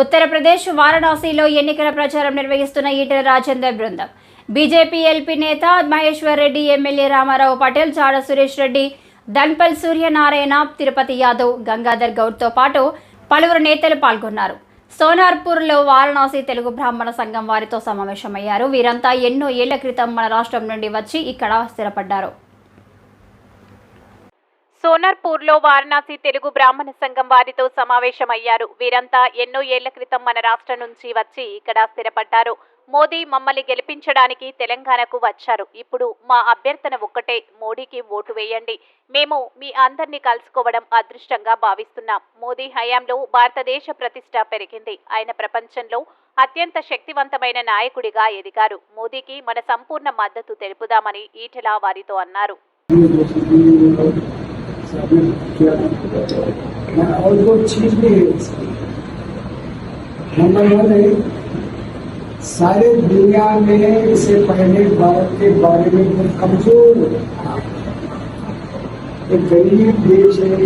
ఉత్తరప్రదేశ్ వారణాసిలో ఎన్నికల ప్రచారం నిర్వహిస్తున్న ఈటెల రాజేందర్ బృందం, బీజేపీ ఎల్పీ నేత మహేశ్వర్ రెడ్డి, ఎమ్మెల్యే రామారావు పటేల్, చాడ సురేష్ రెడ్డి, ధన్పల్ సూర్యనారాయణ, తిరుపతి యాదవ్, గంగాధర్ గౌడ్తో పాటు పలువురు నేతలు పాల్గొన్నారు. సోనార్పూర్లో వారణాసి తెలుగు బ్రాహ్మణ సంఘం వారితో సమావేశమయ్యారు. వీరంతా ఎన్నో ఏళ్ల క్రితం మన రాష్ట్రం నుండి వచ్చి ఇక్కడ స్థిరపడ్డారు. సోనార్పూర్లో వారణాసి తెలుగు బ్రాహ్మణ సంఘం వారితో సమావేశమయ్యారు. వీరంతా ఎన్నో ఏళ్ల క్రితం మన రాష్ట్రం నుంచి వచ్చి ఇక్కడ స్థిరపడ్డారు. మోదీ మమ్మల్ని గెలిపించడానికి తెలంగాణకు వచ్చారు. ఇప్పుడు మా అభ్యర్థన ఒక్కటే, మోడీకి ఓటు వేయండి. మేము మీ అందరినీ కలుసుకోవడం అదృష్టంగా భావిస్తున్నాం. మోదీ హయాంలో భారతదేశ ప్రతిష్ట పెరిగింది. ఆయన ప్రపంచంలో అత్యంత శక్తివంతమైన నాయకుడిగా ఎదిగారు. మోదీకి మన సంపూర్ణ మద్దతు తెలుపుదామని ఈటెల వారితో అన్నారు. सारे दुनिया में इससे पहले भारत के बारे में बहुत कमजोर एक गरीब देश है,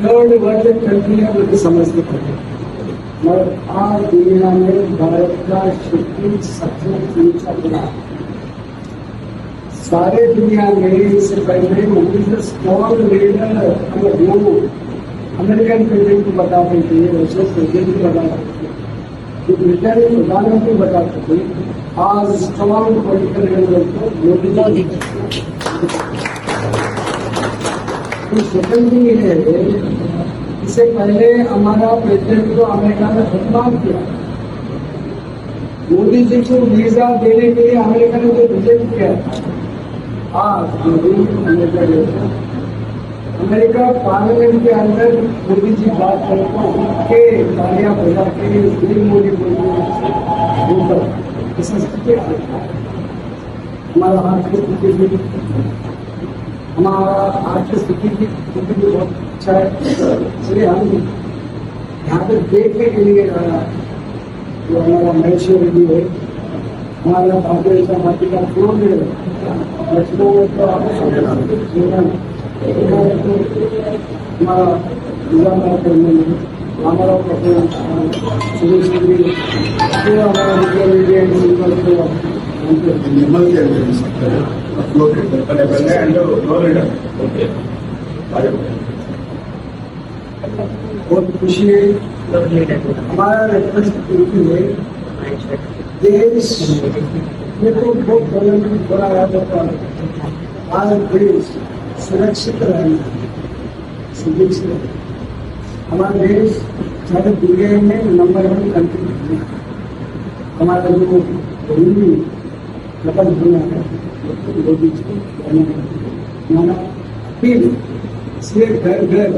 थर्ड वर्ल्ड कंट्री है, मुझे समझते पड़े। मगर आज दुनिया में भारत का शक्ति सबसे ऊंचा बना। सारे दुनिया में इससे पहले स्मॉल लीडर अमेरिकन प्रेसिडेंट को बताते थे, रशियन प्रेसिडेंट को बताते थे, ब्रिटेन प्रधानमंत्री बताते थे। आज स्ट्रॉन्ग पॉलिटिकल लीडर को मोदी सेकंड ये है, इससे पहले हमारा प्रेसिडेंट को अमेरिका ने बदनाम किया। मोदी जी को वीजा देने के लिए अमेरिका ने जो रिजेक्ट किया था, आज अमेरिका पार्लियामेंट के अंदर मोदी जी बात करके तालियां बजा के मोदी संस्कृति हमारा आर्थिक स्थिति भी बहुत अच्छा है। इसलिए हम यहाँ पे देखने के लिए जो हमारा महेश्वर रेड्डी है, हमारा भारतीय जनता पार्टी का पूर्व लखनऊ हमारा पटेल, सुरेश रेड्डी, हमारा बहुत खुशी है। हमारा रेस्पॉन्सिबिलिटी है देश में तो बहुत बड़ा याद होता है। आज देश सुरक्षित रहेगा, सुरक्षित। हमारा देश सारे दुनिया में नंबर 1 कंट्री है। हमारा जो हिंदी खत्म होना है इसलिए घर घर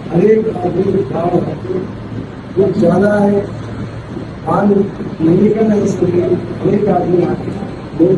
हर एक आदमी भाव जो ज्यादा है हाल नहीं करना, इसलिए हर एक आदमी आके लोग